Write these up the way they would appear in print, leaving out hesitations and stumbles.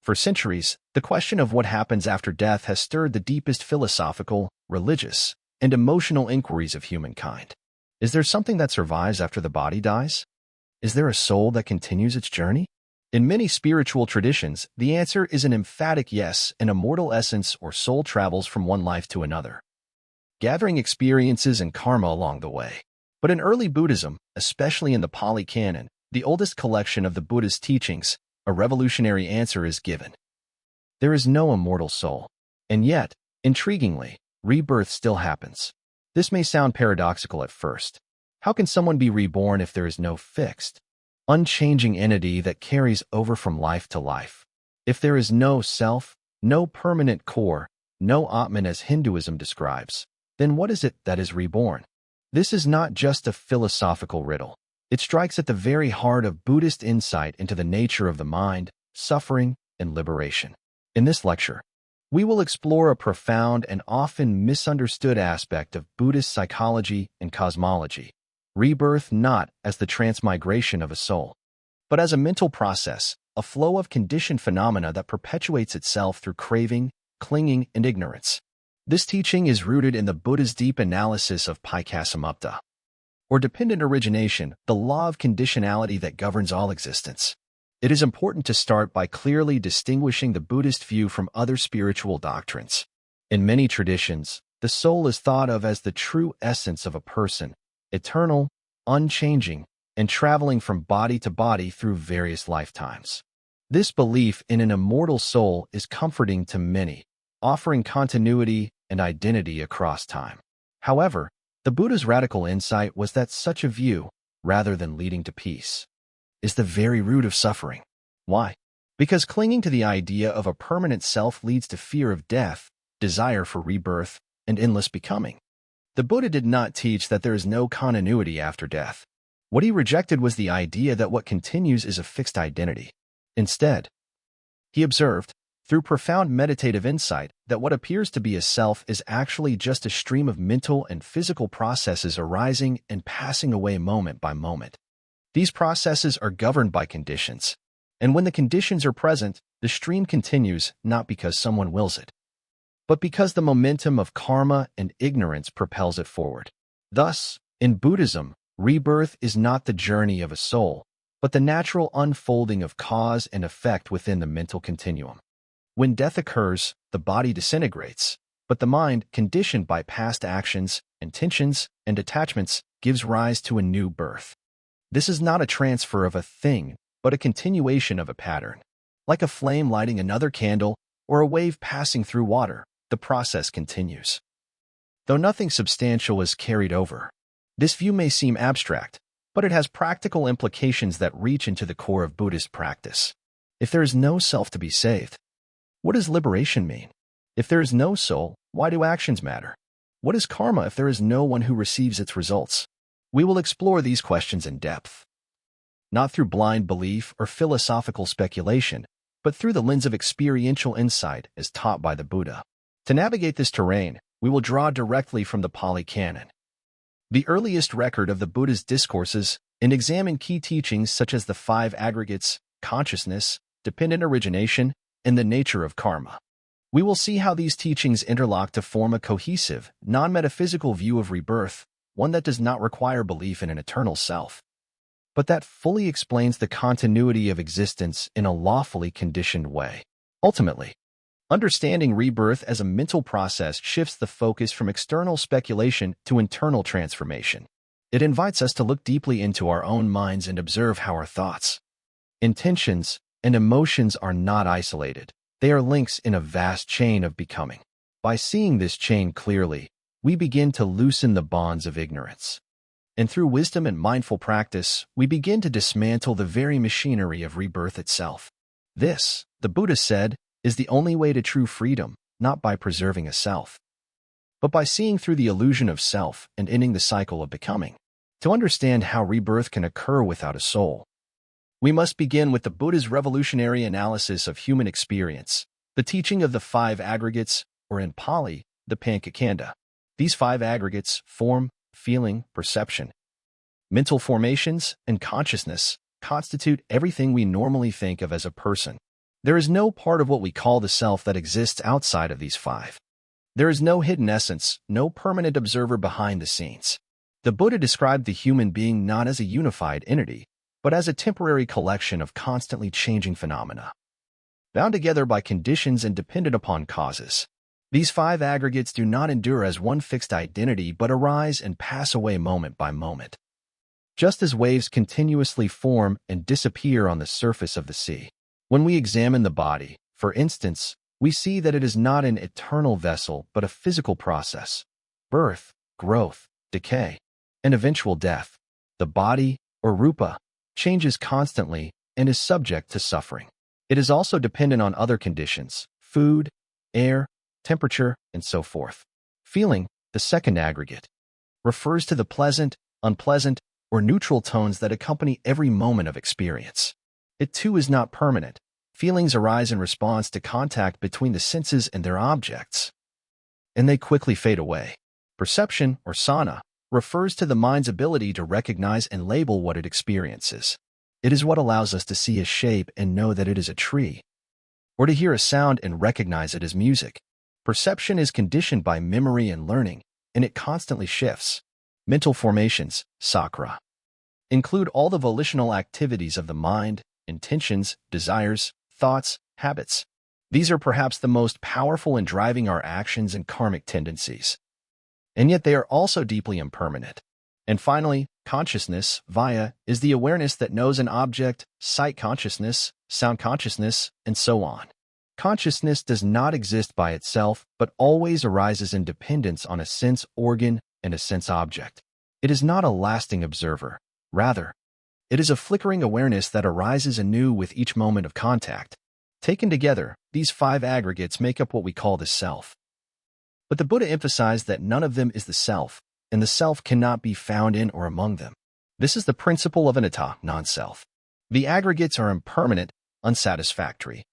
For centuries, the question of what happens after death has stirred the deepest philosophical, religious, and emotional inquiries of humankind. Is there something that survives after the body dies? Is there a soul that continues its journey? In many spiritual traditions, the answer is an emphatic yes, an immortal essence or soul travels from one life to another, gathering experiences and karma along the way. But in early Buddhism, especially in the Pāli Canon, the oldest collection of the Buddha's teachings, a revolutionary answer is given. There is no immortal soul. And yet, intriguingly, rebirth still happens. This may sound paradoxical at first. How can someone be reborn if there is no fixed, unchanging entity that carries over from life to life? If there is no self, no permanent core, no Atman as Hinduism describes, then what is it that is reborn? This is not just a philosophical riddle. It strikes at the very heart of Buddhist insight into the nature of the mind, suffering, and liberation. In this lecture, we will explore a profound and often misunderstood aspect of Buddhist psychology and cosmology. Rebirth not as the transmigration of a soul, but as a mental process, a flow of conditioned phenomena that perpetuates itself through craving, clinging, and ignorance. This teaching is rooted in the Buddha's deep analysis of Paṭiccasamuppāda, or dependent origination, the law of conditionality that governs all existence. It is important to start by clearly distinguishing the Buddhist view from other spiritual doctrines. In many traditions, the soul is thought of as the true essence of a person, eternal, unchanging, and traveling from body to body through various lifetimes. This belief in an immortal soul is comforting to many, offering continuity and identity across time. However, the Buddha's radical insight was that such a view, rather than leading to peace, is the very root of suffering. Why? Because clinging to the idea of a permanent self leads to fear of death, desire for rebirth, and endless becoming. The Buddha did not teach that there is no continuity after death. What he rejected was the idea that what continues is a fixed identity. Instead, he observed, through profound meditative insight, that what appears to be a self is actually just a stream of mental and physical processes arising and passing away moment by moment. These processes are governed by conditions, and when the conditions are present, the stream continues not because someone wills it, but because the momentum of karma and ignorance propels it forward. Thus, in Buddhism, rebirth is not the journey of a soul, but the natural unfolding of cause and effect within the mental continuum. When death occurs, the body disintegrates, but the mind, conditioned by past actions, intentions, and attachments, gives rise to a new birth. This is not a transfer of a thing, but a continuation of a pattern. Like a flame lighting another candle or a wave passing through water, the process continues, though nothing substantial is carried over. This view may seem abstract, but it has practical implications that reach into the core of Buddhist practice. If there is no self to be saved, what does liberation mean? If there is no soul, why do actions matter? What is karma if there is no one who receives its results? We will explore these questions in depth, not through blind belief or philosophical speculation, but through the lens of experiential insight as taught by the Buddha. To navigate this terrain, we will draw directly from the Pāli Canon, the earliest record of the Buddha's discourses, and examine key teachings such as the 5 aggregates, consciousness, dependent origination, and the nature of karma. We will see how these teachings interlock to form a cohesive, non-metaphysical view of rebirth, one that does not require belief in an eternal self, but that fully explains the continuity of existence in a lawfully conditioned way. Ultimately, understanding rebirth as a mental process shifts the focus from external speculation to internal transformation. It invites us to look deeply into our own minds and observe how our thoughts, intentions, and emotions are not isolated. They are links in a vast chain of becoming. By seeing this chain clearly, we begin to loosen the bonds of ignorance. And through wisdom and mindful practice, we begin to dismantle the very machinery of rebirth itself. This, the Buddha said, is the only way to true freedom, not by preserving a self, but by seeing through the illusion of self and ending the cycle of becoming. To understand how rebirth can occur without a soul, we must begin with the Buddha's revolutionary analysis of human experience, the teaching of the 5 aggregates, or in Pāli, the Paṭiccasamuppāda. These 5 aggregates, form, feeling, perception, mental formations, and consciousness, constitute everything we normally think of as a person. There is no part of what we call the self that exists outside of these five. There is no hidden essence, no permanent observer behind the scenes. The Buddha described the human being not as a unified entity, but as a temporary collection of constantly changing phenomena, bound together by conditions and dependent upon causes. These five aggregates do not endure as one fixed identity but arise and pass away moment by moment, just as waves continuously form and disappear on the surface of the sea. When we examine the body, for instance, we see that it is not an eternal vessel but a physical process: birth, growth, decay, and eventual death. The body, or rupa, changes constantly and is subject to suffering. It is also dependent on other conditions: food, air, temperature, and so forth. Feeling, the second aggregate, refers to the pleasant, unpleasant, or neutral tones that accompany every moment of experience. It too is not permanent. Feelings arise in response to contact between the senses and their objects, and they quickly fade away. Perception, or sana, refers to the mind's ability to recognize and label what it experiences. It is what allows us to see a shape and know that it is a tree, or to hear a sound and recognize it as music. Perception is conditioned by memory and learning, and it constantly shifts. Mental formations, sakra, include all the volitional activities of the mind: intentions, desires, thoughts, habits. These are perhaps the most powerful in driving our actions and karmic tendencies, and yet they are also deeply impermanent. And finally, consciousness, vaya, is the awareness that knows an object: sight consciousness, sound consciousness, and so on. Consciousness does not exist by itself, but always arises in dependence on a sense organ and a sense object. It is not a lasting observer. Rather, it is a flickering awareness that arises anew with each moment of contact. Taken together, these five aggregates make up what we call the self. But the Buddha emphasized that none of them is the self, and the self cannot be found in or among them. This is the principle of anatta, non-self. The aggregates are impermanent, unsatisfactory,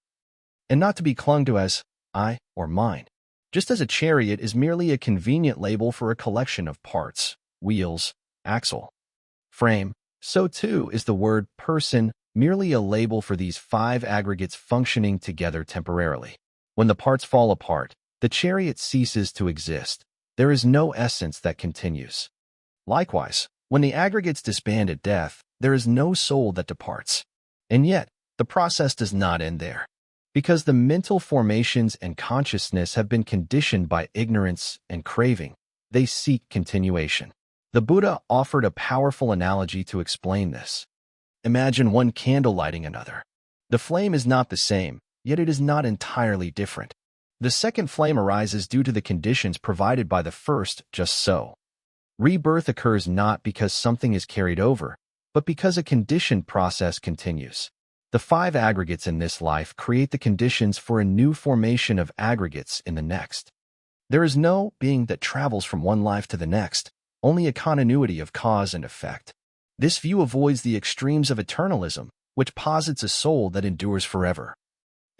and not to be clung to as I or mine. Just as a chariot is merely a convenient label for a collection of parts: wheels, axle, frame, so too is the word person merely a label for these five aggregates functioning together temporarily. When the parts fall apart, the chariot ceases to exist. There is no essence that continues. Likewise, when the aggregates disband at death, there is no soul that departs. And yet, the process does not end there. Because the mental formations and consciousness have been conditioned by ignorance and craving, they seek continuation. The Buddha offered a powerful analogy to explain this. Imagine one candle lighting another. The flame is not the same, yet it is not entirely different. The second flame arises due to the conditions provided by the first, just so. Rebirth occurs not because something is carried over, but because a conditioned process continues. The five aggregates in this life create the conditions for a new formation of aggregates in the next. There is no being that travels from one life to the next, only a continuity of cause and effect. This view avoids the extremes of eternalism, which posits a soul that endures forever,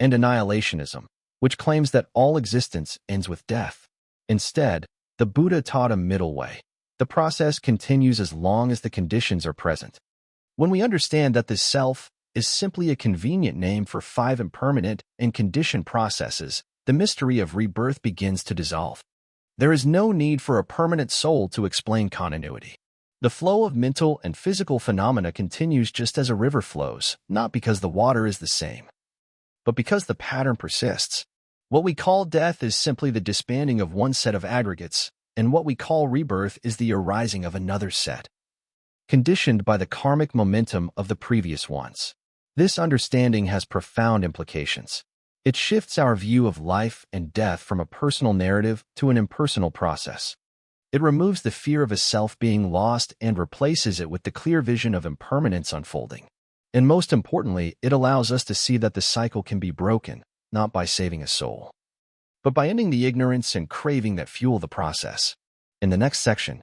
and annihilationism, which claims that all existence ends with death. Instead, the Buddha taught a middle way. The process continues as long as the conditions are present. When we understand that the self is simply a convenient name for five impermanent and conditioned processes, the mystery of rebirth begins to dissolve. There is no need for a permanent soul to explain continuity. The flow of mental and physical phenomena continues just as a river flows, not because the water is the same, but because the pattern persists. What we call death is simply the disbanding of one set of aggregates, and what we call rebirth is the arising of another set, conditioned by the karmic momentum of the previous ones. This understanding has profound implications. It shifts our view of life and death from a personal narrative to an impersonal process. It removes the fear of a self being lost and replaces it with the clear vision of impermanence unfolding. And most importantly, it allows us to see that the cycle can be broken, not by saving a soul, but by ending the ignorance and craving that fuel the process. In the next section,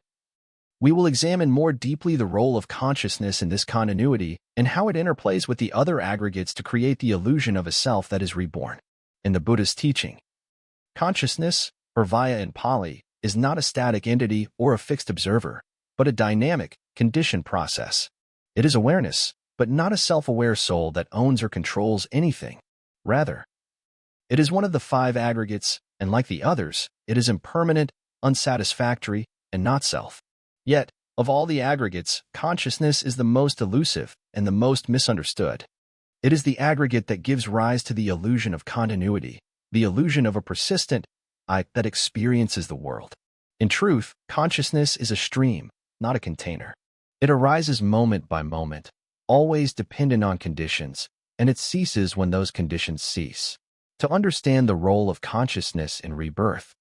we will examine more deeply the role of consciousness in this continuity and how it interplays with the other aggregates to create the illusion of a self that is reborn. In the Buddha's teaching, consciousness, or vaya in Pāli, is not a static entity or a fixed observer, but a dynamic, conditioned process. It is awareness, but not a self-aware soul that owns or controls anything. Rather, it is one of the 5 aggregates, and like the others, it is impermanent, unsatisfactory, and not self. Yet, of all the aggregates, consciousness is the most elusive and the most misunderstood. It is the aggregate that gives rise to the illusion of continuity, the illusion of a persistent I that experiences the world. In truth, consciousness is a stream, not a container. It arises moment by moment, always dependent on conditions, and it ceases when those conditions cease. To understand the role of consciousness in rebirth,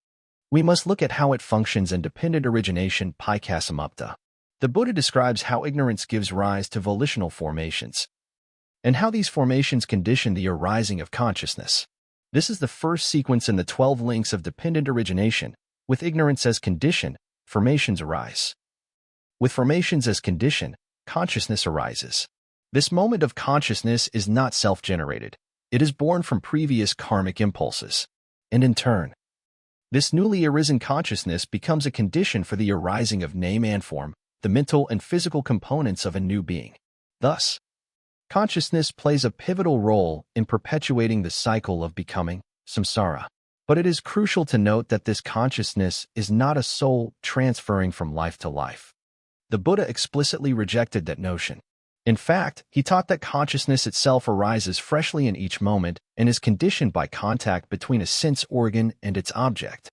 we must look at how it functions in dependent origination Paṭiccasamuppāda. The Buddha describes how ignorance gives rise to volitional formations, and how these formations condition the arising of consciousness. This is the first sequence in the 12 links of dependent origination. With ignorance as condition, formations arise. With formations as condition, consciousness arises. This moment of consciousness is not self-generated. It is born from previous karmic impulses. And in turn, this newly arisen consciousness becomes a condition for the arising of name and form, the mental and physical components of a new being. Thus, consciousness plays a pivotal role in perpetuating the cycle of becoming, samsara. But it is crucial to note that this consciousness is not a soul transferring from life to life. The Buddha explicitly rejected that notion. In fact, he taught that consciousness itself arises freshly in each moment and is conditioned by contact between a sense organ and its object.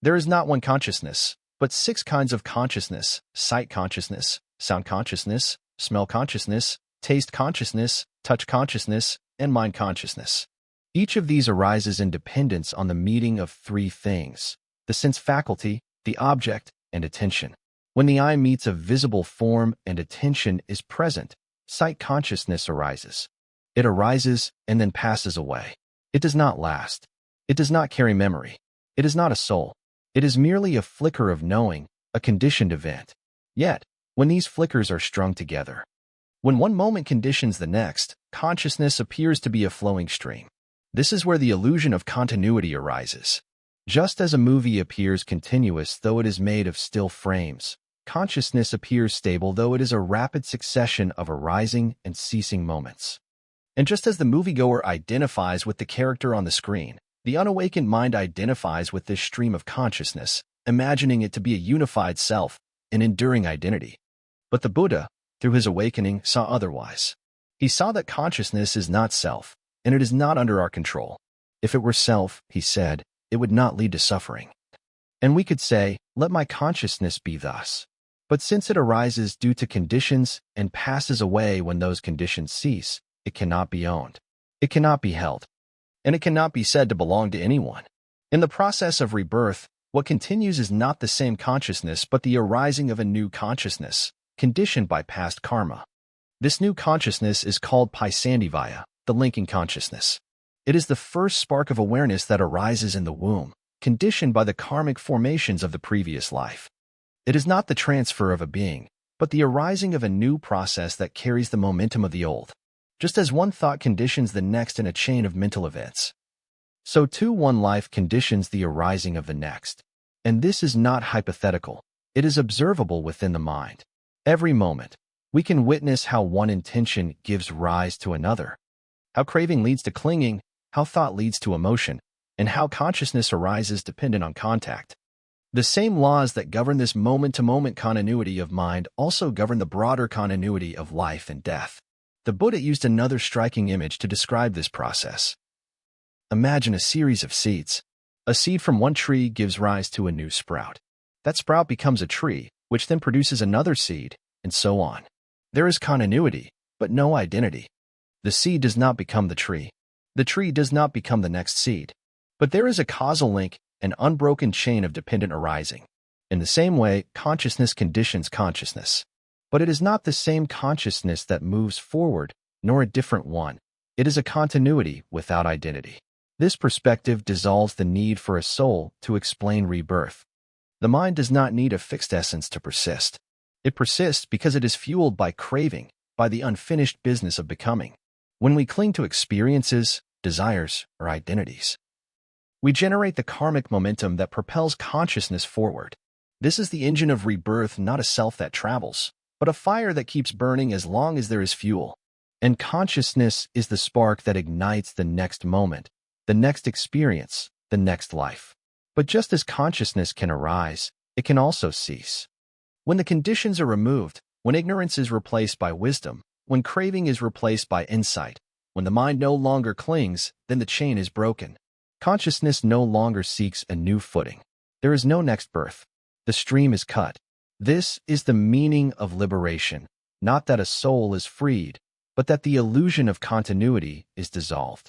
There is not one consciousness, but 6 kinds of consciousness: sight consciousness, sound consciousness, smell consciousness, taste consciousness, touch consciousness, and mind consciousness. Each of these arises in dependence on the meeting of 3 things: the sense faculty, the object, and attention. When the eye meets a visible form and attention is present, sight consciousness arises. It arises and then passes away. It does not last. It does not carry memory. It is not a soul. It is merely a flicker of knowing, a conditioned event. Yet, when these flickers are strung together, when one moment conditions the next, consciousness appears to be a flowing stream. This is where the illusion of continuity arises. Just as a movie appears continuous though it is made of still frames, consciousness appears stable though it is a rapid succession of arising and ceasing moments. And just as the moviegoer identifies with the character on the screen, the unawakened mind identifies with this stream of consciousness, imagining it to be a unified self, an enduring identity. But the Buddha, through his awakening, saw otherwise. He saw that consciousness is not self, and it is not under our control. If it were self, he said, it would not lead to suffering. And we could say, let my consciousness be thus. But since it arises due to conditions and passes away when those conditions cease, it cannot be owned. It cannot be held. And it cannot be said to belong to anyone. In the process of rebirth, what continues is not the same consciousness but the arising of a new consciousness, conditioned by past karma. This new consciousness is called Paisandivaya, the linking consciousness. It is the first spark of awareness that arises in the womb, conditioned by the karmic formations of the previous life. It is not the transfer of a being, but the arising of a new process that carries the momentum of the old. Just as one thought conditions the next in a chain of mental events, so too one life conditions the arising of the next. And this is not hypothetical. It is observable within the mind. Every moment, we can witness how one intention gives rise to another, how craving leads to clinging, how thought leads to emotion, and how consciousness arises dependent on contact. The same laws that govern this moment-to-moment continuity of mind also govern the broader continuity of life and death. The Buddha used another striking image to describe this process. Imagine a series of seeds. A seed from one tree gives rise to a new sprout. That sprout becomes a tree, which then produces another seed, and so on. There is continuity, but no identity. The seed does not become the tree. The tree does not become the next seed. But there is a causal link, an unbroken chain of dependent arising. In the same way, consciousness conditions consciousness. But it is not the same consciousness that moves forward, nor a different one. It is a continuity without identity. This perspective dissolves the need for a soul to explain rebirth. The mind does not need a fixed essence to persist. It persists because it is fueled by craving, by the unfinished business of becoming. When we cling to experiences, desires, or identities, we generate the karmic momentum that propels consciousness forward. This is the engine of rebirth, not a self that travels, but a fire that keeps burning as long as there is fuel. And consciousness is the spark that ignites the next moment, the next experience, the next life. But just as consciousness can arise, it can also cease. When the conditions are removed, when ignorance is replaced by wisdom, when craving is replaced by insight, when the mind no longer clings, then the chain is broken. Consciousness no longer seeks a new footing. There is no next birth. The stream is cut. This is the meaning of liberation, not that a soul is freed, but that the illusion of continuity is dissolved.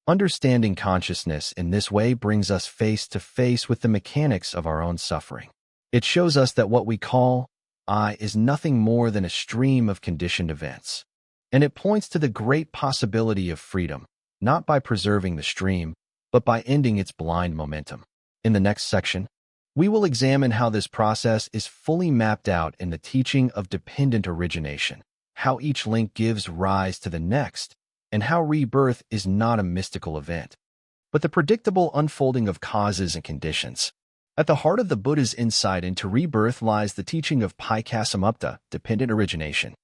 Understanding consciousness in this way brings us face to face with the mechanics of our own suffering. It shows us that what we call I is nothing more than a stream of conditioned events. And it points to the great possibility of freedom, not by preserving the stream, but by ending its blind momentum. In the next section, we will examine how this process is fully mapped out in the teaching of dependent origination, how each link gives rise to the next, and how rebirth is not a mystical event, but the predictable unfolding of causes and conditions. At the heart of the Buddha's insight into rebirth lies the teaching of Paṭiccasamuppāda, dependent origination.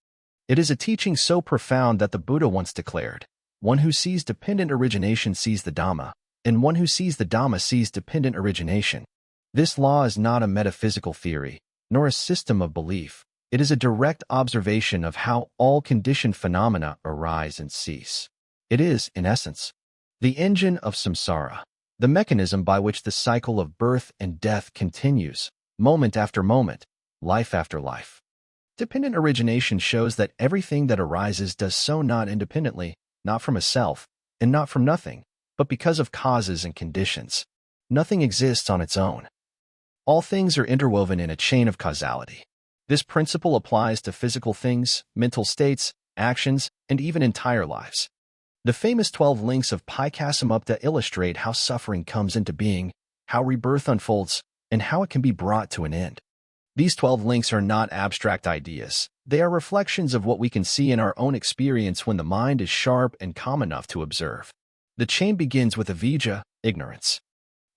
It is a teaching so profound that the Buddha once declared, "One who sees dependent origination sees the Dhamma, and one who sees the Dhamma sees dependent origination." This law is not a metaphysical theory, nor a system of belief. It is a direct observation of how all conditioned phenomena arise and cease. It is, in essence, the engine of samsara, the mechanism by which the cycle of birth and death continues, moment after moment, life after life. Dependent origination shows that everything that arises does so not independently, not from a self, and not from nothing, but because of causes and conditions. Nothing exists on its own. All things are interwoven in a chain of causality. This principle applies to physical things, mental states, actions, and even entire lives. The famous 12 links of Paṭiccasamuppāda illustrate how suffering comes into being, how rebirth unfolds, and how it can be brought to an end. These 12 links are not abstract ideas. They are reflections of what we can see in our own experience when the mind is sharp and calm enough to observe. The chain begins with avijja, ignorance.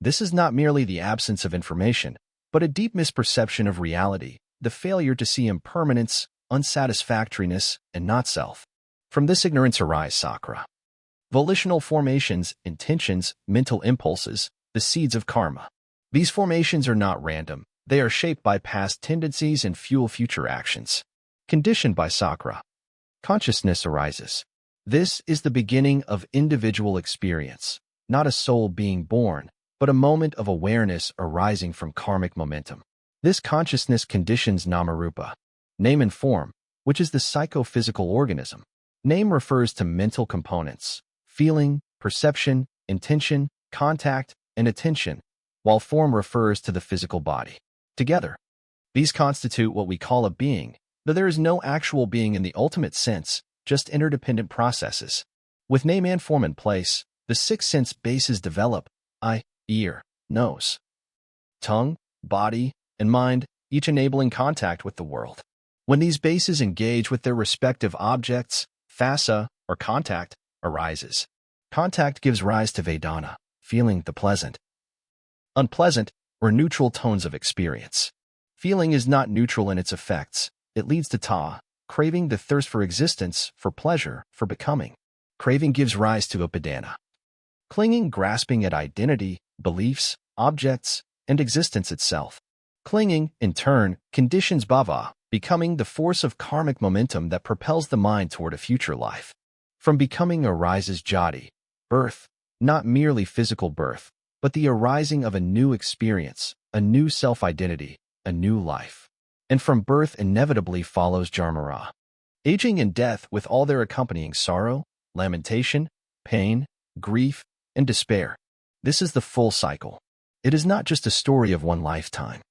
This is not merely the absence of information, but a deep misperception of reality, the failure to see impermanence, unsatisfactoriness, and not-self. From this ignorance arise sakra. Volitional formations, intentions, mental impulses, the seeds of karma. These formations are not random. They are shaped by past tendencies and fuel future actions. Conditioned by sakra, consciousness arises. This is the beginning of individual experience, not a soul being born, but a moment of awareness arising from karmic momentum. This consciousness conditions namarupa, name and form, which is the psychophysical organism. Name refers to mental components, feeling, perception, intention, contact, and attention, while form refers to the physical body. Together, these constitute what we call a being, though there is no actual being in the ultimate sense, just interdependent processes. With name and form in place, the 6 sense bases develop: eye, ear, nose, tongue, body, and mind, each enabling contact with the world. When these bases engage with their respective objects, phassa, or contact, arises. Contact gives rise to vedana, feeling the pleasant, unpleasant, or neutral tones of experience. Feeling is not neutral in its effects. It leads to ta, craving, the thirst for existence, for pleasure, for becoming. Craving gives rise to upadana, clinging, grasping at identity, beliefs, objects, and existence itself. Clinging, in turn, conditions bhava, becoming, the force of karmic momentum that propels the mind toward a future life. From becoming arises jati, birth, not merely physical birth, but the arising of a new experience, a new self-identity, a new life. And from birth inevitably follows jarmara, aging and death with all their accompanying sorrow, lamentation, pain, grief, and despair. This is the full cycle. It is not just a story of one lifetime.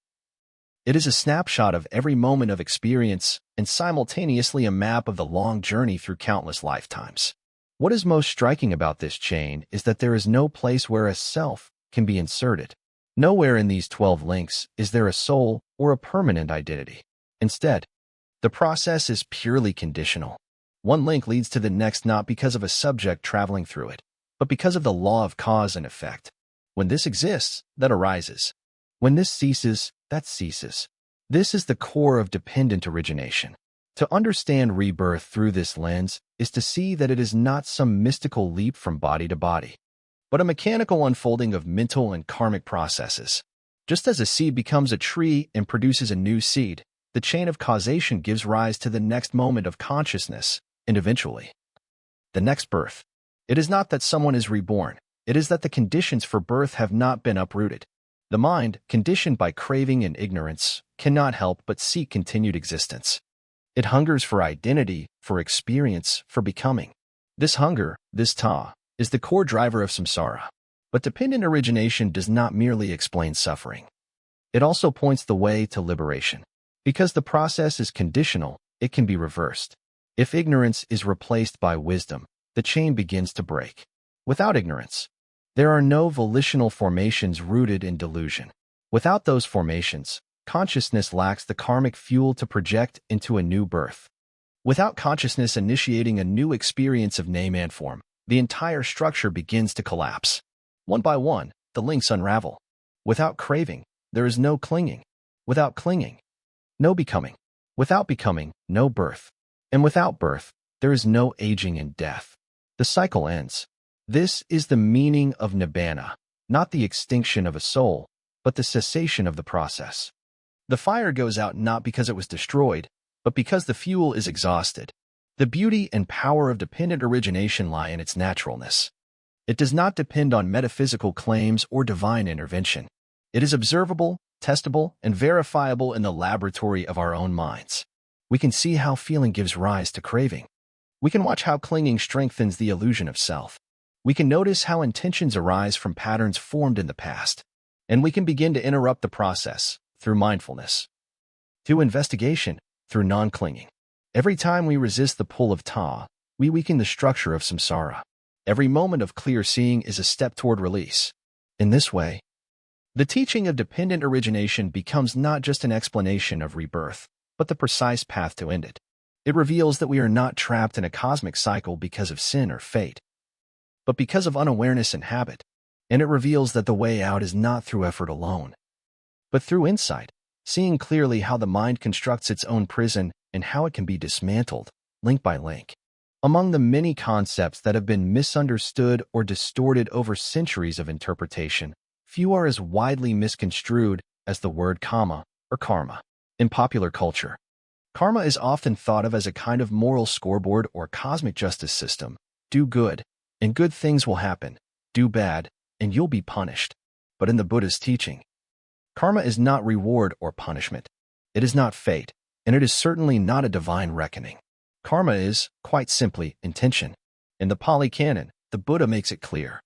It is a snapshot of every moment of experience and simultaneously a map of the long journey through countless lifetimes. What is most striking about this chain is that there is no place where a self can be inserted. Nowhere in these 12 links is there a soul or a permanent identity. Instead, the process is purely conditional. One link leads to the next not because of a subject traveling through it, but because of the law of cause and effect. When this exists, that arises. When this ceases, that ceases. This is the core of dependent origination. To understand rebirth through this lens is to see that it is not some mystical leap from body to body, but a mechanical unfolding of mental and karmic processes. Just as a seed becomes a tree and produces a new seed, the chain of causation gives rise to the next moment of consciousness, and eventually, the next birth. It is not that someone is reborn, it is that the conditions for birth have not been uprooted. The mind, conditioned by craving and ignorance, cannot help but seek continued existence. It hungers for identity, for experience, for becoming. This hunger, this ta, is the core driver of samsara. But dependent origination does not merely explain suffering. It also points the way to liberation. Because the process is conditional, it can be reversed. If ignorance is replaced by wisdom, the chain begins to break. Without ignorance, there are no volitional formations rooted in delusion. Without those formations, consciousness lacks the karmic fuel to project into a new birth. Without consciousness initiating a new experience of name and form, the entire structure begins to collapse. One by one, the links unravel. Without craving, there is no clinging. Without clinging, no becoming. Without becoming, no birth. And without birth, there is no aging and death. The cycle ends. This is the meaning of nibbana, not the extinction of a soul, but the cessation of the process. The fire goes out not because it was destroyed, but because the fuel is exhausted. The beauty and power of dependent origination lie in its naturalness. It does not depend on metaphysical claims or divine intervention. It is observable, testable, and verifiable in the laboratory of our own minds. We can see how feeling gives rise to craving. We can watch how clinging strengthens the illusion of self. We can notice how intentions arise from patterns formed in the past. And we can begin to interrupt the process through mindfulness, through investigation, through non-clinging. Every time we resist the pull of ta, we weaken the structure of samsara. Every moment of clear seeing is a step toward release. In this way, the teaching of dependent origination becomes not just an explanation of rebirth, but the precise path to end it. It reveals that we are not trapped in a cosmic cycle because of sin or fate, but because of unawareness and habit. And it reveals that the way out is not through effort alone, but through insight, seeing clearly how the mind constructs its own prison and how it can be dismantled, link by link. Among the many concepts that have been misunderstood or distorted over centuries of interpretation, few are as widely misconstrued as the word Kamma or karma. In popular culture, karma is often thought of as a kind of moral scoreboard or cosmic justice system. Do good, and good things will happen. Do bad, and you'll be punished. But in the Buddha's teaching, karma is not reward or punishment. It is not fate, and it is certainly not a divine reckoning. Karma is, quite simply, intention. In the Pāli Canon, the Buddha makes it clear.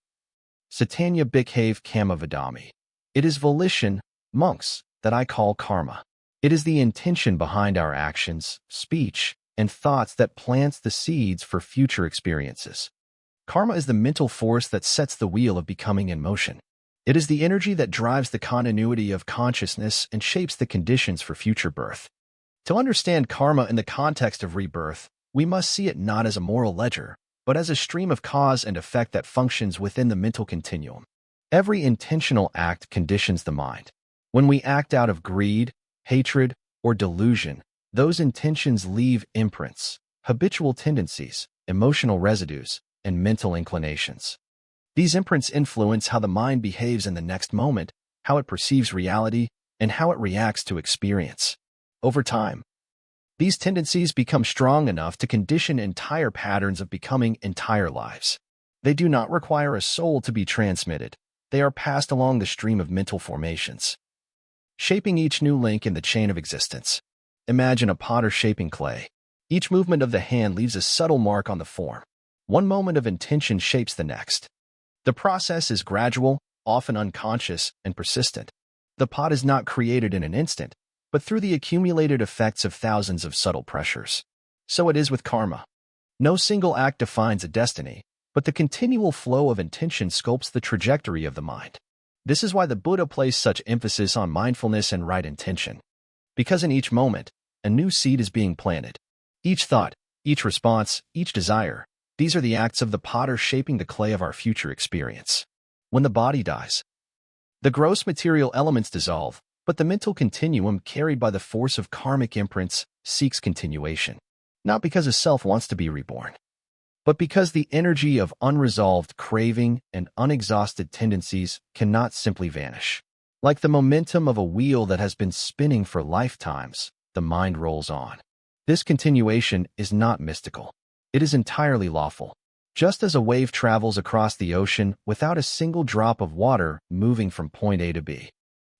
Satanya bhikkhave kamma vadami. It is volition, monks, that I call karma. It is the intention behind our actions, speech, and thoughts that plants the seeds for future experiences. Karma is the mental force that sets the wheel of becoming in motion. It is the energy that drives the continuity of consciousness and shapes the conditions for future birth. To understand karma in the context of rebirth, we must see it not as a moral ledger, but as a stream of cause and effect that functions within the mental continuum. Every intentional act conditions the mind. When we act out of greed, hatred, or delusion, those intentions leave imprints, habitual tendencies, emotional residues, and mental inclinations. These imprints influence how the mind behaves in the next moment, how it perceives reality, and how it reacts to experience. Over time, these tendencies become strong enough to condition entire patterns of becoming entire lives. They do not require a soul to be transmitted. They are passed along the stream of mental formations, shaping each new link in the chain of existence. Imagine a potter shaping clay. Each movement of the hand leaves a subtle mark on the form. One moment of intention shapes the next. The process is gradual, often unconscious, and persistent. The pot is not created in an instant, but through the accumulated effects of thousands of subtle pressures. So it is with karma. No single act defines a destiny, but the continual flow of intention sculpts the trajectory of the mind. This is why the Buddha placed such emphasis on mindfulness and right intention. Because in each moment, a new seed is being planted. Each thought, each response, each desire, these are the acts of the potter shaping the clay of our future experience. When the body dies, the gross material elements dissolve, But the mental continuum carried by the force of karmic imprints seeks continuation, not because a self wants to be reborn, but because the energy of unresolved craving and unexhausted tendencies cannot simply vanish. Like the momentum of a wheel that has been spinning for lifetimes, the mind rolls on. This continuation is not mystical. It is entirely lawful. Just as a wave travels across the ocean without a single drop of water moving from point A to B,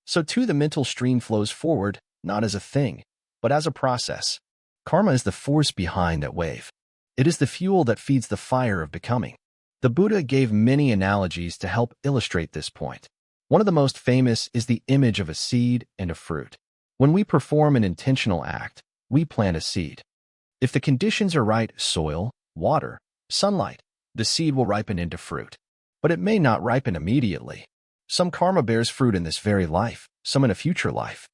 so too the mental stream flows forward, not as a thing, but as a process. Karma is the force behind that wave. It is the fuel that feeds the fire of becoming. The Buddha gave many analogies to help illustrate this point. One of the most famous is the image of a seed and a fruit. When we perform an intentional act, we plant a seed. If the conditions are right, soil, water, sunlight, the seed will ripen into fruit. But it may not ripen immediately. Some karma bears fruit in this very life, some in a future life,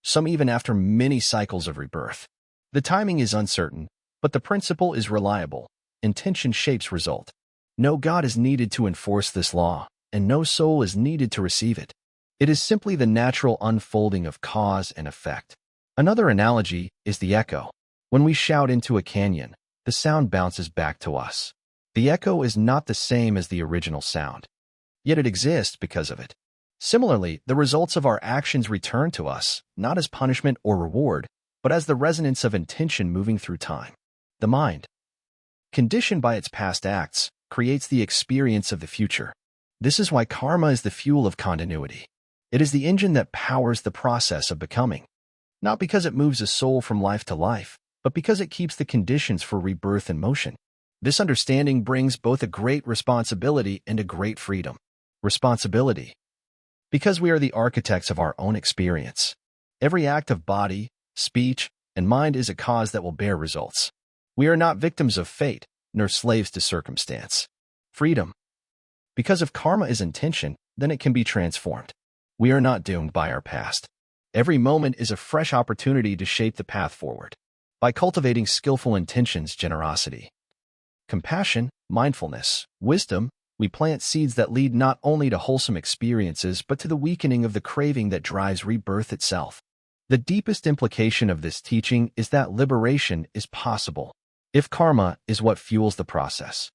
some even after many cycles of rebirth. The timing is uncertain, but the principle is reliable. Intention shapes result. No God is needed to enforce this law, and no soul is needed to receive it. It is simply the natural unfolding of cause and effect. Another analogy is the echo. When we shout into a canyon, the sound bounces back to us. The echo is not the same as the original sound, yet it exists because of it. Similarly, the results of our actions return to us, not as punishment or reward, but as the resonance of intention moving through time. The mind, conditioned by its past acts, creates the experience of the future. This is why karma is the fuel of continuity. It is the engine that powers the process of becoming, not because it moves a soul from life to life, but because it keeps the conditions for rebirth in motion. This understanding brings both a great responsibility and a great freedom. Responsibility, because we are the architects of our own experience. Every act of body, speech, and mind is a cause that will bear results. We are not victims of fate, nor slaves to circumstance. Freedom, because if karma is intention, then it can be transformed. We are not doomed by our past. Every moment is a fresh opportunity to shape the path forward. By cultivating skillful intentions, generosity, compassion, mindfulness, wisdom, we plant seeds that lead not only to wholesome experiences but to the weakening of the craving that drives rebirth itself. The deepest implication of this teaching is that liberation is possible. If karma is what fuels the process,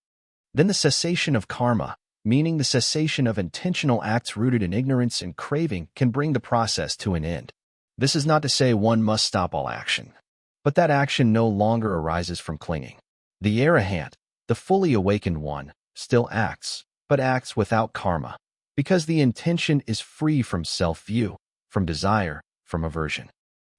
then the cessation of karma, meaning the cessation of intentional acts rooted in ignorance and craving, can bring the process to an end. This is not to say one must stop all action, but that action no longer arises from clinging. The arahant, the fully awakened one, still acts, but acts without karma, because the intention is free from self-view, from desire, from aversion.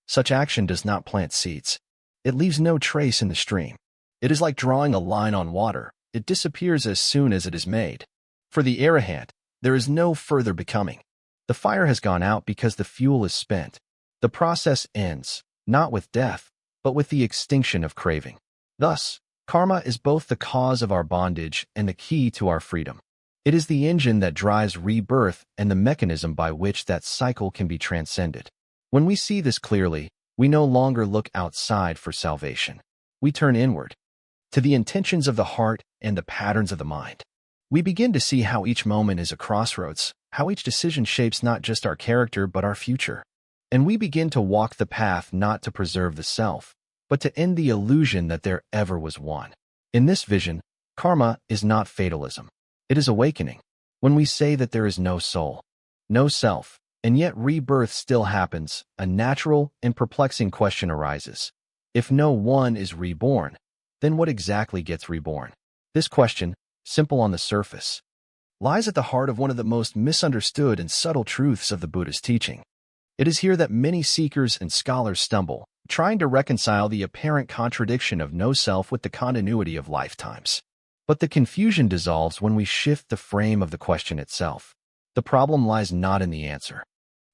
Such action does not plant seeds. It leaves no trace in the stream. It is like drawing a line on water. It disappears as soon as it is made. For the arahant, there is no further becoming. The fire has gone out because the fuel is spent. The process ends, not with death, but with the extinction of craving. Thus, karma is both the cause of our bondage and the key to our freedom. It is the engine that drives rebirth and the mechanism by which that cycle can be transcended. When we see this clearly, we no longer look outside for salvation. We turn inward, to the intentions of the heart and the patterns of the mind. We begin to see how each moment is a crossroads, how each decision shapes not just our character but our future. And we begin to walk the path not to preserve the self, but to end the illusion that there ever was one. In this vision, karma is not fatalism. It is awakening. When we say that there is no soul, no self, and yet rebirth still happens, a natural and perplexing question arises. If no one is reborn, then what exactly gets reborn? This question, simple on the surface, lies at the heart of one of the most misunderstood and subtle truths of the Buddha's teaching. It is here that many seekers and scholars stumble, trying to reconcile the apparent contradiction of no self with the continuity of lifetimes. But the confusion dissolves when we shift the frame of the question itself. The problem lies not in the answer,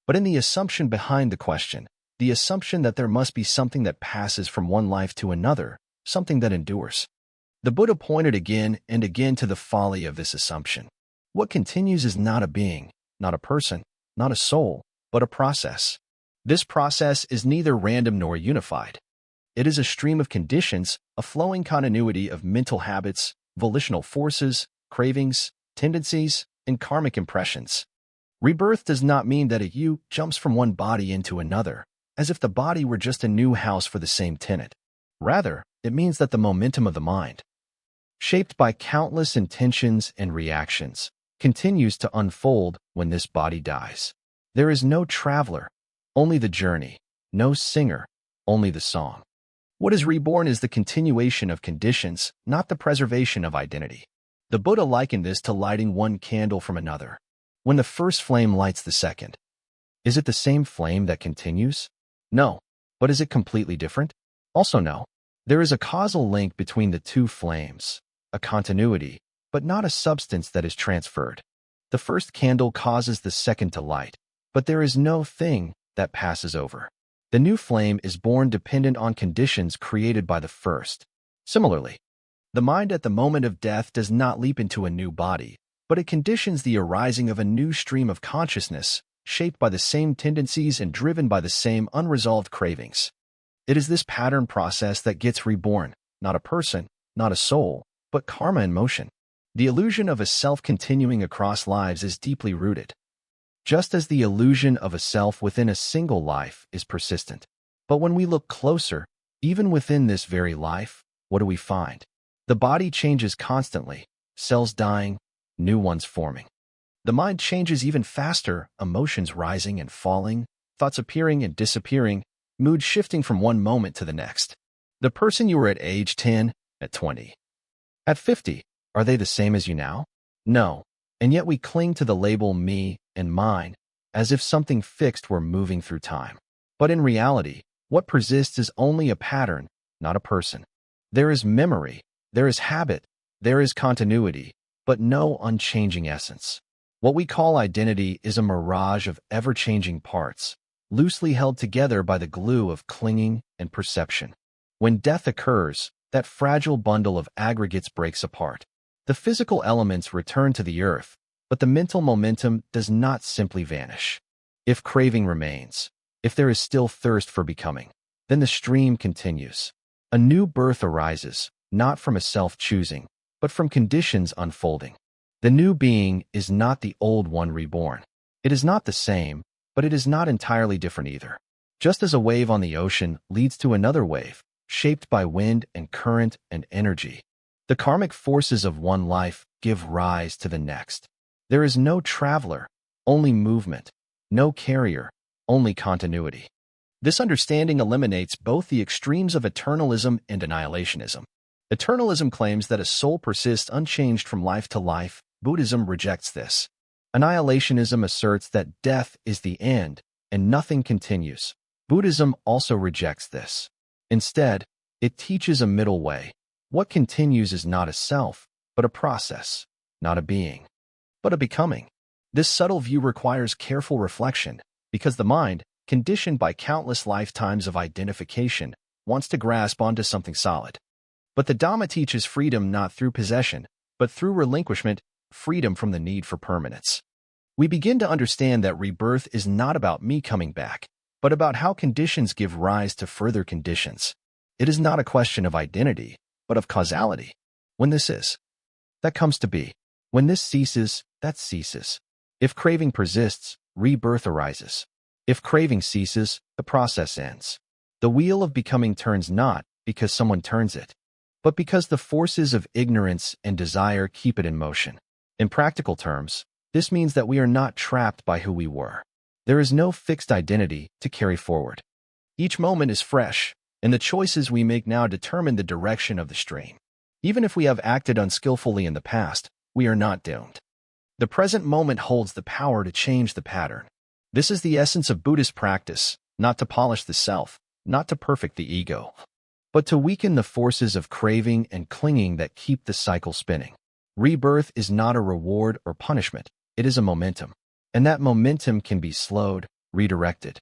but in the assumption behind the question, the assumption that there must be something that passes from one life to another, something that endures. The Buddha pointed again and again to the folly of this assumption. What continues is not a being, not a person, not a soul, but a process. This process is neither random nor unified. It is a stream of conditions, a flowing continuity of mental habits, volitional forces, cravings, tendencies, and karmic impressions. Rebirth does not mean that a you jumps from one body into another, as if the body were just a new house for the same tenant. Rather, it means that the momentum of the mind, shaped by countless intentions and reactions, continues to unfold when this body dies. There is no traveler, only the journey, no singer, only the song. What is reborn is the continuation of conditions, not the preservation of identity. The Buddha likened this to lighting one candle from another. When the first flame lights the second, is it the same flame that continues? No. But is it completely different? Also no. There is a causal link between the two flames, a continuity, but not a substance that is transferred. The first candle causes the second to light, but there is no thing that passes over. The new flame is born dependent on conditions created by the first. Similarly, the mind at the moment of death does not leap into a new body, but it conditions the arising of a new stream of consciousness, shaped by the same tendencies and driven by the same unresolved cravings. It is this pattern process that gets reborn, not a person, not a soul, but karma in motion. The illusion of a self continuing across lives is deeply rooted, just as the illusion of a self within a single life is persistent. But when we look closer, even within this very life, what do we find? The body changes constantly, cells dying, new ones forming. The mind changes even faster, emotions rising and falling, thoughts appearing and disappearing, mood shifting from one moment to the next. The person you were at age 10, at 20, at 50, are they the same as you now? No. And yet we cling to the label me and mine, as if something fixed were moving through time. But in reality, what persists is only a pattern, not a person. There is memory, there is habit, there is continuity, but no unchanging essence. What we call identity is a mirage of ever-changing parts, loosely held together by the glue of clinging and perception. When death occurs, that fragile bundle of aggregates breaks apart. The physical elements return to the earth, but the mental momentum does not simply vanish. If craving remains, if there is still thirst for becoming, then the stream continues. A new birth arises, not from a self-choosing, but from conditions unfolding. The new being is not the old one reborn. It is not the same, but it is not entirely different either. Just as a wave on the ocean leads to another wave, shaped by wind and current and energy, the karmic forces of one life give rise to the next. There is no traveler, only movement, no carrier, only continuity. This understanding eliminates both the extremes of eternalism and annihilationism. Eternalism claims that a soul persists unchanged from life to life. Buddhism rejects this. Annihilationism asserts that death is the end and nothing continues. Buddhism also rejects this. Instead, it teaches a middle way. What continues is not a self, but a process, not a being, but a becoming. This subtle view requires careful reflection, because the mind, conditioned by countless lifetimes of identification, wants to grasp onto something solid. But the Dhamma teaches freedom not through possession, but through relinquishment, freedom from the need for permanence. We begin to understand that rebirth is not about me coming back, but about how conditions give rise to further conditions. It is not a question of identity, but of causality. When this is, that comes to be. When this ceases, that ceases. If craving persists, rebirth arises. If craving ceases, the process ends. The wheel of becoming turns not because someone turns it, but because the forces of ignorance and desire keep it in motion. In practical terms, this means that we are not trapped by who we were. There is no fixed identity to carry forward. Each moment is fresh, and the choices we make now determine the direction of the stream. Even if we have acted unskillfully in the past, we are not doomed. The present moment holds the power to change the pattern. This is the essence of Buddhist practice, not to polish the self, not to perfect the ego, but to weaken the forces of craving and clinging that keep the cycle spinning. Rebirth is not a reward or punishment, it is a momentum. And that momentum can be slowed, redirected,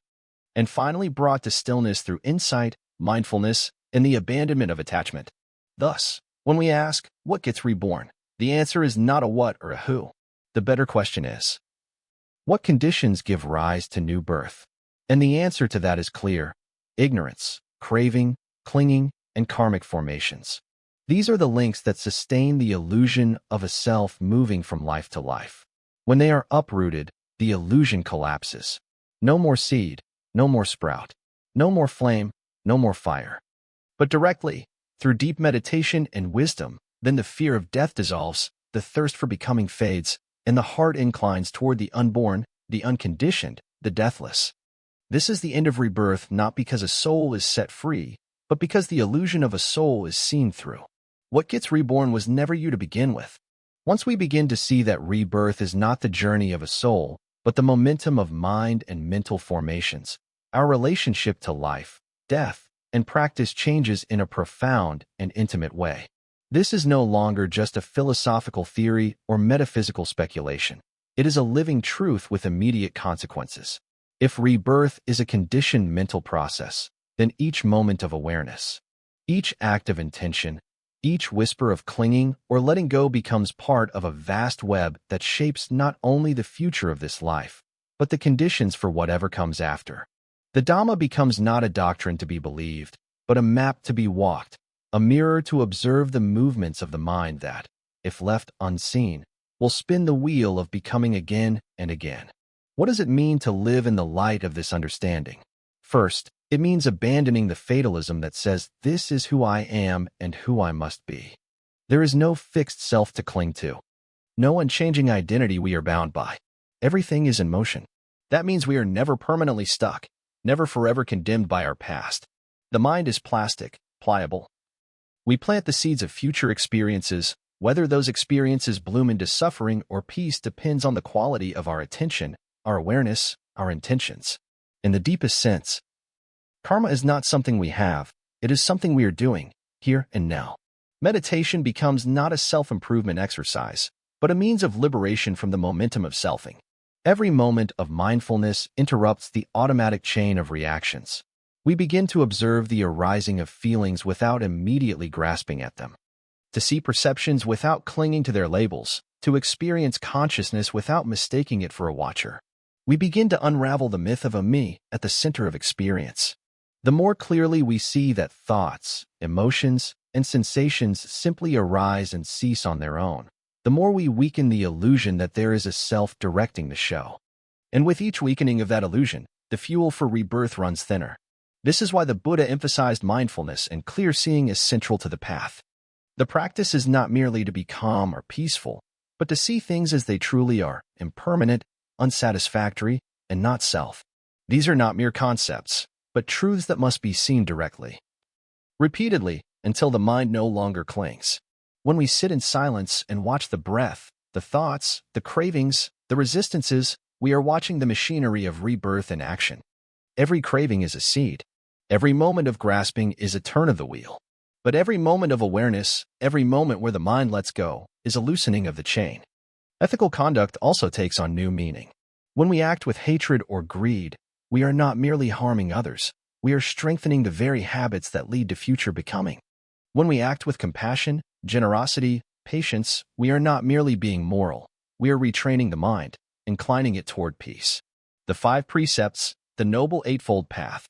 and finally brought to stillness through insight, mindfulness, and the abandonment of attachment. Thus, when we ask, what gets reborn? The answer is not a what or a who. The better question is, what conditions give rise to new birth? And the answer to that is clear: ignorance, craving, clinging, and karmic formations. These are the links that sustain the illusion of a self moving from life to life. When they are uprooted, the illusion collapses. No more seed, no more sprout, no more flame, no more fire. But directly, through deep meditation and wisdom, then the fear of death dissolves, the thirst for becoming fades, and the heart inclines toward the unborn, the unconditioned, the deathless. This is the end of rebirth, not because a soul is set free, but because the illusion of a soul is seen through. What gets reborn was never you to begin with. Once we begin to see that rebirth is not the journey of a soul, but the momentum of mind and mental formations, our relationship to life, death, and practice changes in a profound and intimate way. This is no longer just a philosophical theory or metaphysical speculation. It is a living truth with immediate consequences. If rebirth is a conditioned mental process, then each moment of awareness, each act of intention, each whisper of clinging or letting go becomes part of a vast web that shapes not only the future of this life, but the conditions for whatever comes after. The Dhamma becomes not a doctrine to be believed, but a map to be walked, a mirror to observe the movements of the mind that, if left unseen, will spin the wheel of becoming again and again. What does it mean to live in the light of this understanding? First, it means abandoning the fatalism that says, this is who I am and who I must be. There is no fixed self to cling to, no unchanging identity we are bound by. Everything is in motion. That means we are never permanently stuck, never forever condemned by our past. The mind is plastic, pliable. We plant the seeds of future experiences. Whether those experiences bloom into suffering or peace depends on the quality of our attention, our awareness, our intentions. In the deepest sense, karma is not something we have, it is something we are doing, here and now. Meditation becomes not a self-improvement exercise, but a means of liberation from the momentum of selfing. Every moment of mindfulness interrupts the automatic chain of reactions. We begin to observe the arising of feelings without immediately grasping at them, to see perceptions without clinging to their labels, to experience consciousness without mistaking it for a watcher. We begin to unravel the myth of a me at the center of experience. The more clearly we see that thoughts, emotions, and sensations simply arise and cease on their own, the more we weaken the illusion that there is a self directing the show. And with each weakening of that illusion, the fuel for rebirth runs thinner. This is why the Buddha emphasized mindfulness and clear seeing as central to the path. The practice is not merely to be calm or peaceful, but to see things as they truly are, impermanent, unsatisfactory, and not self. These are not mere concepts, but truths that must be seen directly, repeatedly, until the mind no longer clings. When we sit in silence and watch the breath, the thoughts, the cravings, the resistances, we are watching the machinery of rebirth in action. Every craving is a seed. Every moment of grasping is a turn of the wheel. But every moment of awareness, every moment where the mind lets go, is a loosening of the chain. Ethical conduct also takes on new meaning. When we act with hatred or greed, we are not merely harming others, we are strengthening the very habits that lead to future becoming. When we act with compassion, generosity, patience, we are not merely being moral, we are retraining the mind, inclining it toward peace. The 5 precepts, the Noble Eightfold Path.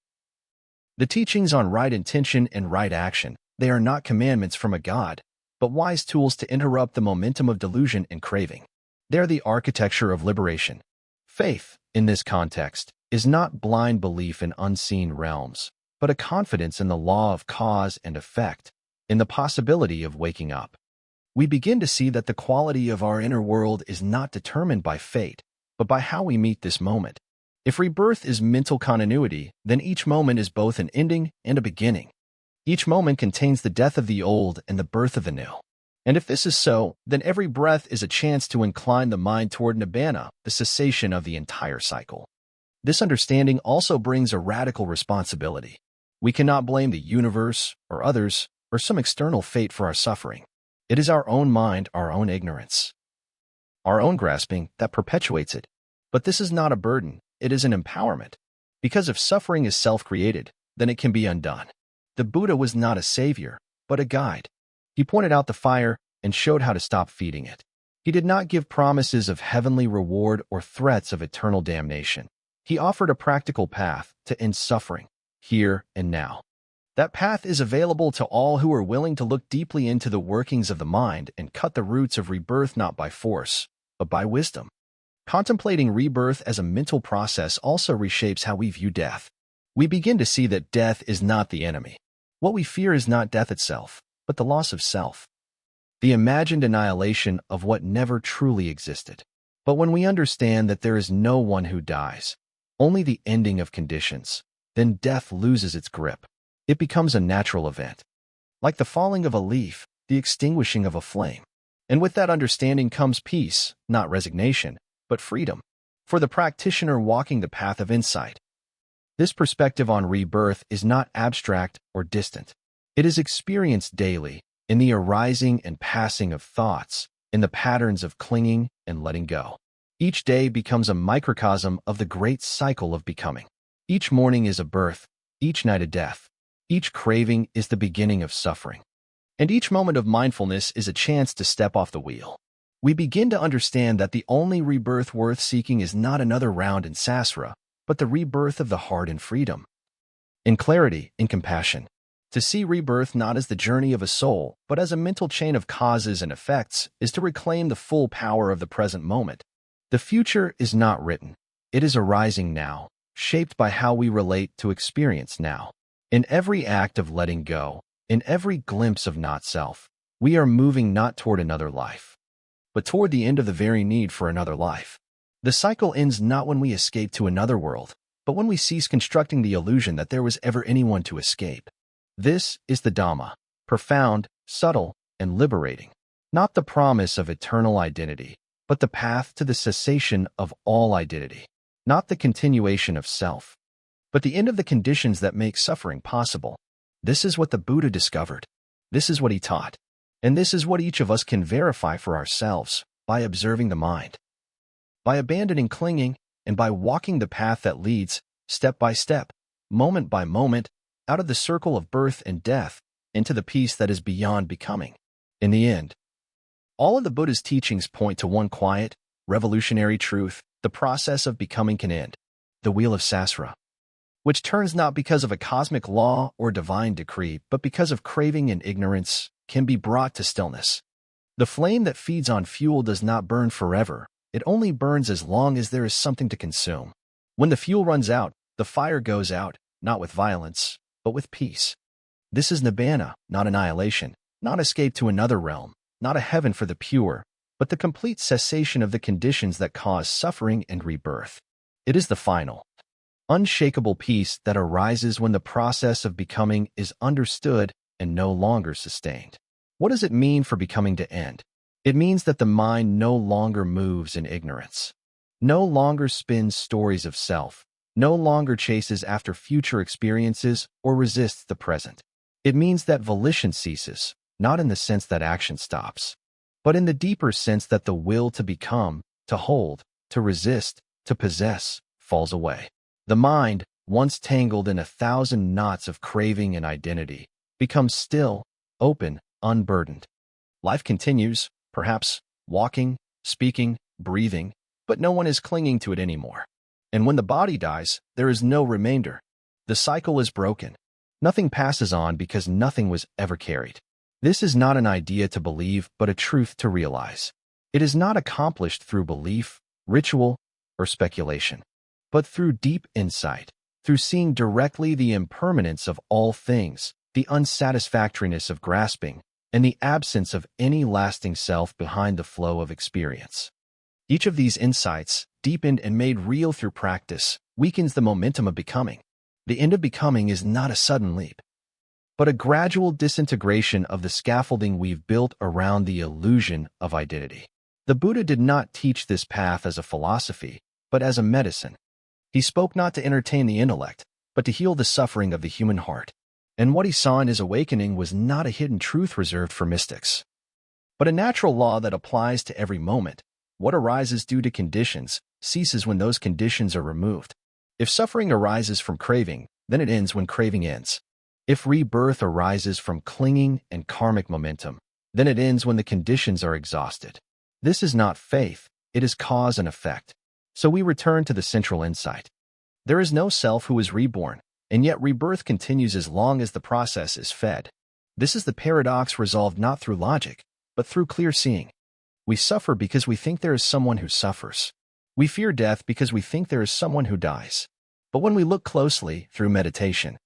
The teachings on right intention and right action, they are not commandments from a God, but wise tools to interrupt the momentum of delusion and craving. They are the architecture of liberation. Faith, in this context, is not blind belief in unseen realms, but a confidence in the law of cause and effect, in the possibility of waking up. We begin to see that the quality of our inner world is not determined by fate, but by how we meet this moment. If rebirth is mental continuity, then each moment is both an ending and a beginning. Each moment contains the death of the old and the birth of the new. And if this is so, then every breath is a chance to incline the mind toward nibbana, the cessation of the entire cycle. This understanding also brings a radical responsibility. We cannot blame the universe, or others, or some external fate for our suffering. It is our own mind, our own ignorance, our own grasping that perpetuates it. But this is not a burden, it is an empowerment. Because if suffering is self-created, then it can be undone. The Buddha was not a savior, but a guide. He pointed out the fire and showed how to stop feeding it. He did not give promises of heavenly reward or threats of eternal damnation. He offered a practical path to end suffering, here and now. That path is available to all who are willing to look deeply into the workings of the mind and cut the roots of rebirth not by force, but by wisdom. Contemplating rebirth as a mental process also reshapes how we view death. We begin to see that death is not the enemy. What we fear is not death itself, but the loss of self, the imagined annihilation of what never truly existed. But when we understand that there is no one who dies, only the ending of conditions, then death loses its grip. It becomes a natural event, like the falling of a leaf, the extinguishing of a flame. And with that understanding comes peace, not resignation, but freedom. For the practitioner walking the path of insight, this perspective on rebirth is not abstract or distant. It is experienced daily in the arising and passing of thoughts, in the patterns of clinging and letting go. Each day becomes a microcosm of the great cycle of becoming. Each morning is a birth, each night a death. Each craving is the beginning of suffering. And each moment of mindfulness is a chance to step off the wheel. We begin to understand that the only rebirth worth seeking is not another round in sasra, but the rebirth of the heart in freedom, in clarity, in compassion. To see rebirth not as the journey of a soul, but as a mental chain of causes and effects, is to reclaim the full power of the present moment. The future is not written. It is arising now, shaped by how we relate to experience now. In every act of letting go, in every glimpse of not-self, we are moving not toward another life, but toward the end of the very need for another life. The cycle ends not when we escape to another world, but when we cease constructing the illusion that there was ever anyone to escape. This is the Dhamma, profound, subtle, and liberating. Not the promise of eternal identity, but the path to the cessation of all identity. Not the continuation of self, but the end of the conditions that make suffering possible. This is what the Buddha discovered. This is what he taught. And this is what each of us can verify for ourselves by observing the mind, by abandoning clinging, and by walking the path that leads, step by step, moment by moment, out of the circle of birth and death, into the peace that is beyond becoming. In the end, all of the Buddha's teachings point to one quiet, revolutionary truth: the process of becoming can end. The wheel of sasra, which turns not because of a cosmic law or divine decree, but because of craving and ignorance, can be brought to stillness. The flame that feeds on fuel does not burn forever. It only burns as long as there is something to consume. When the fuel runs out, the fire goes out, not with violence, but with peace. This is nibbana, not annihilation, not escape to another realm, not a heaven for the pure, but the complete cessation of the conditions that cause suffering and rebirth. It is the final, unshakable peace that arises when the process of becoming is understood and no longer sustained. What does it mean for becoming to end? It means that the mind no longer moves in ignorance, no longer spins stories of self, no longer chases after future experiences or resists the present. It means that volition ceases, not in the sense that action stops, but in the deeper sense that the will to become, to hold, to resist, to possess, falls away. The mind, once tangled in 1,000 knots of craving and identity, becomes still, open, unburdened. Life continues, perhaps, walking, speaking, breathing, but no one is clinging to it anymore. And when the body dies, there is no remainder. The cycle is broken. Nothing passes on because nothing was ever carried. This is not an idea to believe, but a truth to realize. It is not accomplished through belief, ritual, or speculation, but through deep insight, through seeing directly the impermanence of all things, the unsatisfactoriness of grasping, and the absence of any lasting self behind the flow of experience. Each of these insights, deepened and made real through practice, weakens the momentum of becoming. The end of becoming is not a sudden leap, but a gradual disintegration of the scaffolding we've built around the illusion of identity. The Buddha did not teach this path as a philosophy, but as a medicine. He spoke not to entertain the intellect, but to heal the suffering of the human heart. And what he saw in his awakening was not a hidden truth reserved for mystics, but a natural law that applies to every moment. What arises due to conditions ceases when those conditions are removed. If suffering arises from craving, then it ends when craving ends. If rebirth arises from clinging and karmic momentum, then it ends when the conditions are exhausted. This is not faith, it is cause and effect. So we return to the central insight. There is no self who is reborn, and yet rebirth continues as long as the process is fed. This is the paradox resolved not through logic, but through clear seeing. We suffer because we think there is someone who suffers. We fear death because we think there is someone who dies. But when we look closely through meditation,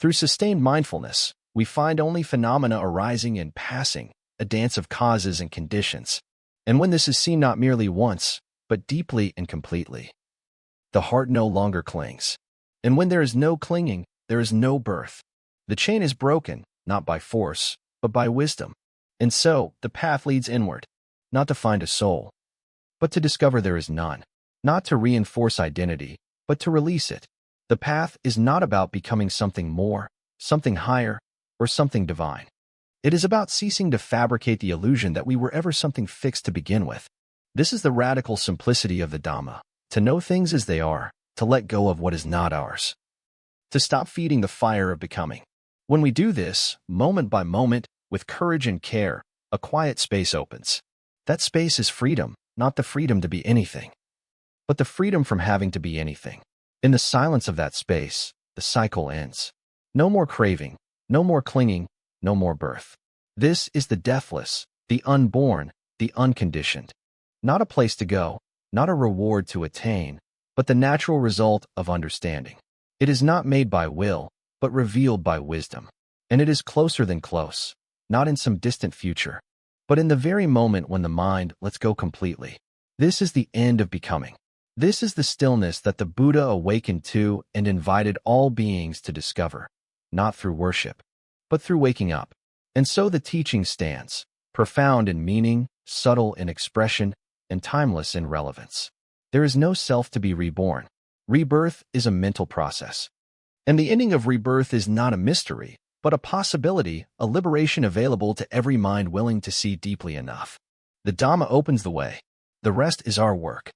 through sustained mindfulness, we find only phenomena arising and passing, a dance of causes and conditions. And when this is seen not merely once, but deeply and completely, the heart no longer clings. And when there is no clinging, there is no birth. The chain is broken, not by force, but by wisdom. And so, the path leads inward, not to find a soul, but to discover there is none, not to reinforce identity, but to release it. The path is not about becoming something more, something higher, or something divine. It is about ceasing to fabricate the illusion that we were ever something fixed to begin with. This is the radical simplicity of the Dhamma, to know things as they are, to let go of what is not ours, to stop feeding the fire of becoming. When we do this, moment by moment, with courage and care, a quiet space opens. That space is freedom, not the freedom to be anything, but the freedom from having to be anything. In the silence of that space, the cycle ends. No more craving, no more clinging, no more birth. This is the deathless, the unborn, the unconditioned. Not a place to go, not a reward to attain, but the natural result of understanding. It is not made by will, but revealed by wisdom. And it is closer than close, not in some distant future, but in the very moment when the mind lets go completely. This is the end of becoming. This is the stillness that the Buddha awakened to and invited all beings to discover, not through worship, but through waking up. And so the teaching stands, profound in meaning, subtle in expression, and timeless in relevance. There is no self to be reborn. Rebirth is a mental process. And the ending of rebirth is not a mystery, but a possibility, a liberation available to every mind willing to see deeply enough. The Dhamma opens the way. The rest is our work.